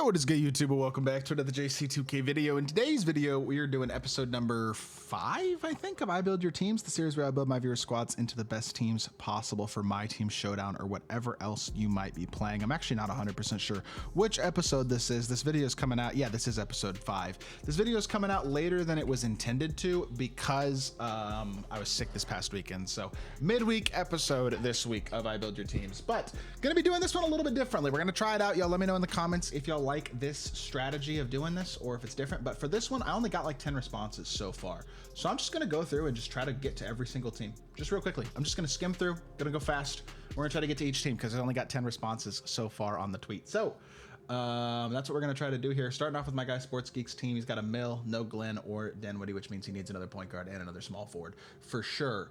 Yo, what is good, YouTube? Welcome back to another JC2K video. In today's video, we are doing episode number 5, I think, of I Build Your Teams, the series where I build my viewer squads into the best teams possible for my team showdown or whatever else you might be playing. I'm actually not 100% sure which episode this is. This video is coming out. Yeah, this is episode 5. This video is coming out later than it was intended to because I was sick this past weekend. So midweek episode this week of I Build Your Teams, but gonna be doing this one a little bit differently. We're gonna try it out. Y'all let me know in the comments if y'all like this strategy of doing this or if it's different. But for this one, I only got like 10 responses so far. So I'm just gonna go through and just try to get to every single team just real quickly. I'm just gonna skim through, gonna go fast. We're gonna try to get to each team because I only got 10 responses so far on the tweet. So that's what we're gonna try to do here. Starting off with my guy Sports Geeks team. He's got a Mill, no Glenn or Dinwiddie, which means he needs another point guard and another small forward for sure.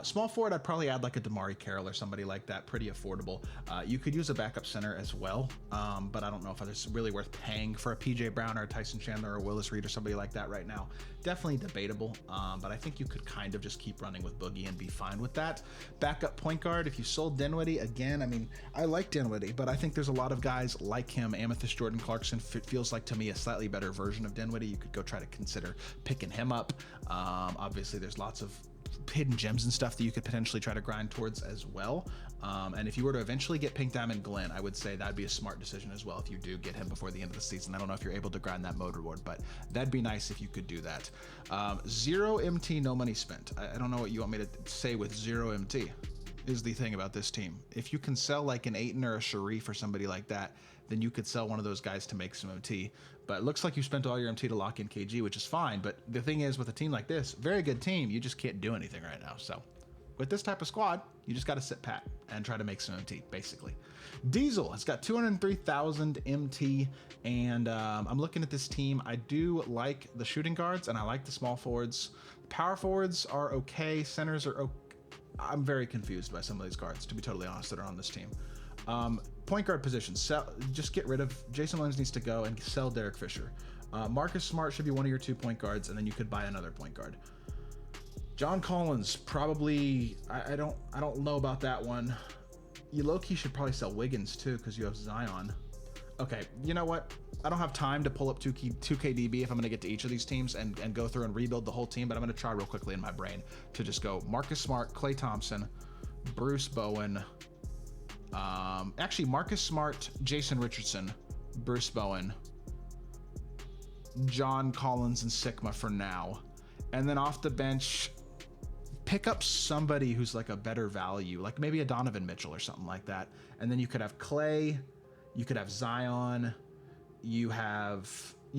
Small forward, I'd probably add like a Damari Carroll or somebody like that, pretty affordable. You could use a backup center as well, but I don't know if it's really worth paying for a PJ Brown or a Tyson Chandler or Willis Reed or somebody like that right now. Definitely debatable, but I think you could kind of just keep running with Boogie and be fine with that. Backup point guard, if you sold Dinwiddie, again, I mean, I like Dinwiddie, but I think there's a lot of guys like him. Amethyst Jordan Clarkson feels like to me a slightly better version of Dinwiddie. You could go try to consider picking him up. Obviously, there's lots of hidden gems and stuff that you could potentially try to grind towards as well. And if you were to eventually get Pink Diamond Glenn, I would say that'd be a smart decision as well if you do get him before the end of the season. I don't know if you're able to grind that mode reward, but that'd be nice if you could do that. 0 MT, no money spent. I don't know what you want me to say with 0 MT is the thing about this team. If you can sell like an Aiton or a Sharif or somebody like that, then you could sell one of those guys to make some MT. But it looks like you spent all your MT to lock in KG, which is fine. But the thing is, with a team like this, very good team, you just can't do anything right now. So with this type of squad, you just got to sit pat and try to make some MT, basically. Diesel has got 203,000 MT, and I'm looking at this team. I do like the shooting guards, and I like the small forwards. Power forwards are okay. Centers are okay. I'm very confused by some of these guards, to be totally honest, that are on this team. Point guard position, just get rid of Jason Williams, needs to go, and sell Derek Fisher. Marcus Smart should be one of your 2 point guards, and then you could buy another point guard. John Collins, probably, I don't know about that one. You low-key should probably sell Wiggins too, because you have Zion. Okay, you know what? I don't have time to pull up 2KDB if I'm going to get to each of these teams and go through and rebuild the whole team, but I'm going to try real quickly in my brain to just go Marcus Smart, Klay Thompson, Bruce Bowen, actually Marcus Smart, Jason Richardson, Bruce Bowen, John Collins, and Sigma for now. And then off the bench, pick up somebody who's like a better value, like maybe a Donovan Mitchell or something like that. And then you could have Klay, you could have Zion, you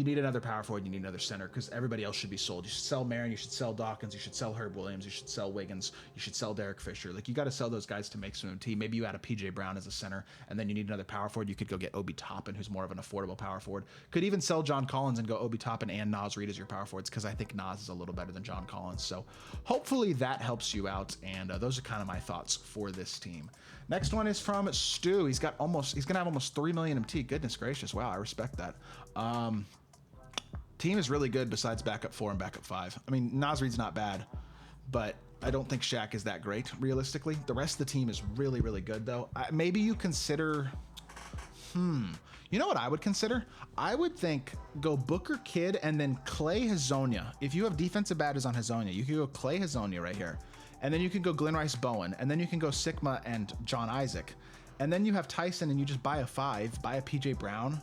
need another power forward, you need another center, because everybody else should be sold. You should sell Marin, you should sell Dawkins, you should sell Herb Williams, you should sell Wiggins, you should sell Derek Fisher. Like, you got to sell those guys to make some MT. Maybe you add a PJ Brown as a center, and then you need another power forward. You could go get Obi Toppin, who's more of an affordable power forward. Could even sell John Collins and go Obi Toppin and Naz Reid as your power forwards, because I think Naz is a little better than John Collins. So hopefully that helps you out, and those are kind of my thoughts for this team. Next one is from Stu. He's gonna have almost 3 million MT. Goodness gracious, wow, I respect that. Team is really good besides backup 4 and backup 5. I mean, Naz Reid's not bad, but I don't think Shaq is that great, realistically. The rest of the team is really, really good, though. Maybe you consider... You know what I would consider? I would think go Booker Kid and then Klay Hazonia. If you have defensive batters on Hazonia, you can go Klay Hazonia right here. And then you can go Glenn Rice Bowen. And then you can go Sigma and John Isaac. And then you have Tyson and you just buy a 5, buy a PJ Brown,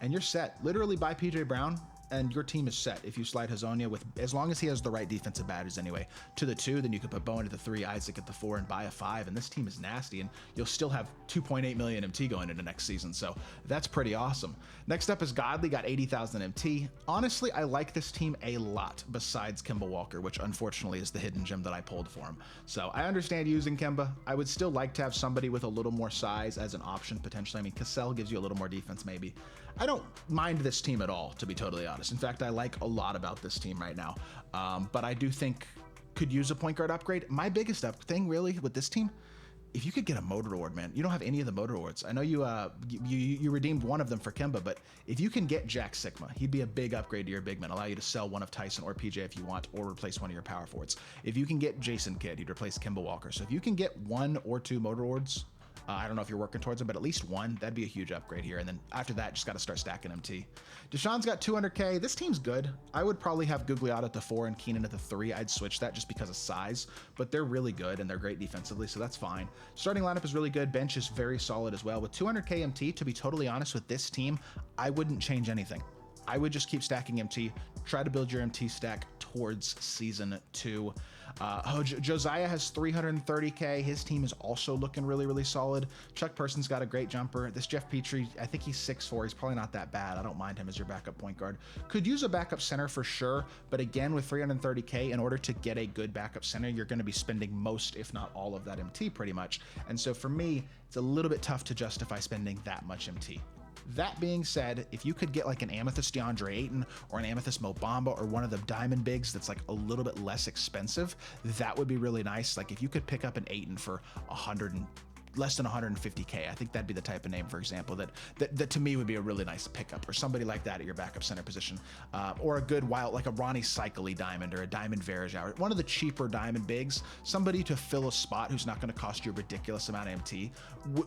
and you're set. Literally buy PJ Brown, and your team is set if you slide Hazonia with, as long as he has the right defensive batters anyway, to the 2, then you could put Bowen at the 3, Isaac at the 4, and buy a 5, and this team is nasty, and you'll still have 2.8 million MT going into next season, so that's pretty awesome. Next up is Godly, got 80,000 MT. Honestly, I like this team a lot, besides Kemba Walker, which unfortunately is the hidden gem that I pulled for him. So I understand using Kemba. I would still like to have somebody with a little more size as an option, potentially. I mean, Cassell gives you a little more defense, maybe. I don't mind this team at all, to be totally honest. In fact, I like a lot about this team right now. But I do think could use a point guard upgrade. My biggest thing really with this team, if you could get a motor reward, man. You don't have any of the motor rewards. I know you redeemed one of them for Kemba, but if you can get Jack Sigma, he'd be a big upgrade to your big man. Allow you to sell one of Tyson or PJ if you want, or replace one of your power forwards. If you can get Jason Kidd, he'd replace Kemba Walker. So if you can get 1 or 2 motor rewards, I don't know if you're working towards them, but at least one, that'd be a huge upgrade here. And then after that, just got to start stacking MT. Deshaun's got 200K. This team's good. I would probably have Gugliotta at the 4 and Keenan at the 3. I'd switch that just because of size, but they're really good and they're great defensively, so that's fine. Starting lineup is really good. Bench is very solid as well. With 200K MT, to be totally honest with this team, I wouldn't change anything. I would just keep stacking MT, try to build your MT stack towards season 2. Josiah has 330K. His team is also looking really, really solid. Chuck Person's got a great jumper. This Jeff Petrie, I think he's 6'4". He's probably not that bad. I don't mind him as your backup point guard. Could use a backup center for sure, but again, with 330K, in order to get a good backup center, you're going to be spending most, if not all of that MT pretty much. And so for me, it's a little bit tough to justify spending that much MT. That being said, if you could get like an Amethyst DeAndre Ayton or an Amethyst Mo Bamba or one of the diamond bigs that's like a little bit less expensive, that would be really nice. Like if you could pick up an Ayton for less than 150K, I think that'd be the type of name, for example, that to me would be a really nice pickup, or somebody like that at your backup center position, or a good wild, like a Ronnie Cycli diamond or a Diamond Verajao, one of the cheaper diamond bigs, somebody to fill a spot who's not going to cost you a ridiculous amount of MT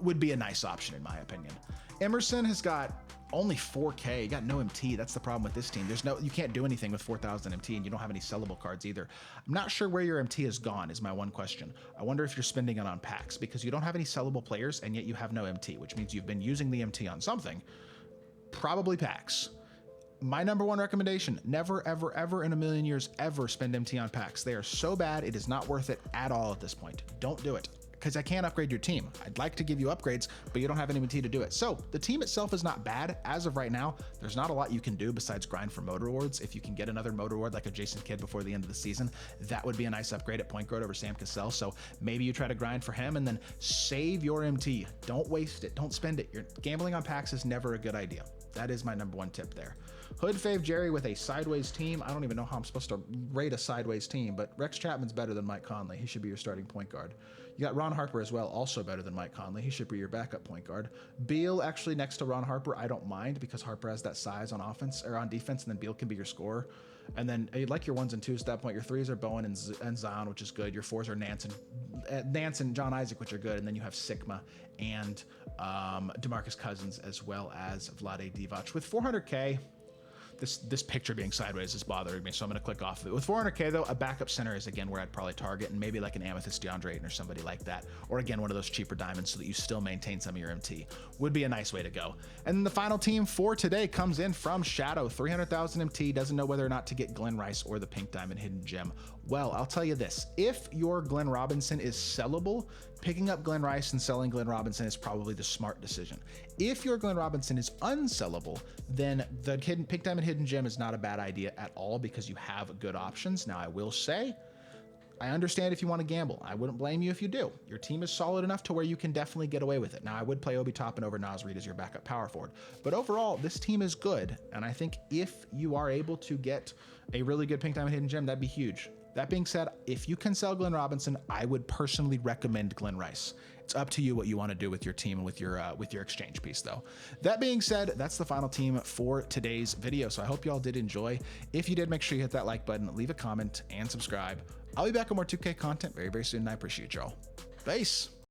would be a nice option in my opinion. Emerson has got only 4K, you got no MT. That's the problem with this team. You can't do anything with 4,000 MT, and you don't have any sellable cards either. I'm not sure where your MT has gone is my one question. I wonder if you're spending it on packs, because you don't have any sellable players and yet you have no MT, which means you've been using the MT on something, probably packs. My number one recommendation, never, ever, ever in a million years, ever spend MT on packs. They are so bad, it is not worth it at all at this point. Don't do it. Because I can't upgrade your team. I'd like to give you upgrades, but you don't have any MT to do it. So the team itself is not bad. As of right now, there's not a lot you can do besides grind for motor rewards. If you can get another motor reward like a Jason Kidd before the end of the season, that would be a nice upgrade at point guard over Sam Cassell. So maybe you try to grind for him and then save your MT. Don't waste it. Don't spend it. You're gambling on packs is never a good idea. That is my number one tip there. Hood Fave Jerry with a sideways team. I don't even know how I'm supposed to rate a sideways team, but Rex Chapman's better than Mike Conley. He should be your starting point guard. You got Ron Harper as well, also better than Mike Conley. He should be your backup point guard. Beal actually next to Ron Harper, I don't mind, because Harper has that size on offense or on defense, and then Beal can be your scorer. And then you'd like your 1s and 2s at that point. Your 3s are Bowen and Zion, which is good. Your 4s are Nance and John Isaac, which are good. And then you have Sigma and DeMarcus Cousins, as well as Vlade Divac. With 400K, this picture being sideways is bothering me, so I'm going to click off of it. With 400K though, a backup center is again where I'd probably target, and maybe like an Amethyst DeAndre Ayton or somebody like that, or again one of those cheaper diamonds so that you still maintain some of your MT would be a nice way to go. And then the final team for today comes in from Shadow, 300,000 MT, doesn't know whether or not to get Glenn Rice or the Pink Diamond Hidden Gem. Well, I'll tell you this, if your Glenn Robinson is sellable, picking up Glenn Rice and selling Glenn Robinson is probably the smart decision. If your Glenn Robinson is unsellable, then the Pink Diamond Hidden Gem is not a bad idea at all, because you have good options. Now, I will say, I understand if you want to gamble. I wouldn't blame you if you do. Your team is solid enough to where you can definitely get away with it. Now, I would play Obi Toppin over Naz Reid as your backup power forward. But overall, this team is good. And I think if you are able to get a really good Pink Diamond Hidden Gem, that'd be huge. That being said, if you can sell Glenn Robinson, I would personally recommend Glenn Rice. It's up to you what you want to do with your team and with your exchange piece though. That being said, that's the final team for today's video. So I hope you all did enjoy. If you did, make sure you hit that like button, leave a comment, and subscribe. I'll be back with more 2K content very, very soon, and I appreciate y'all. Peace.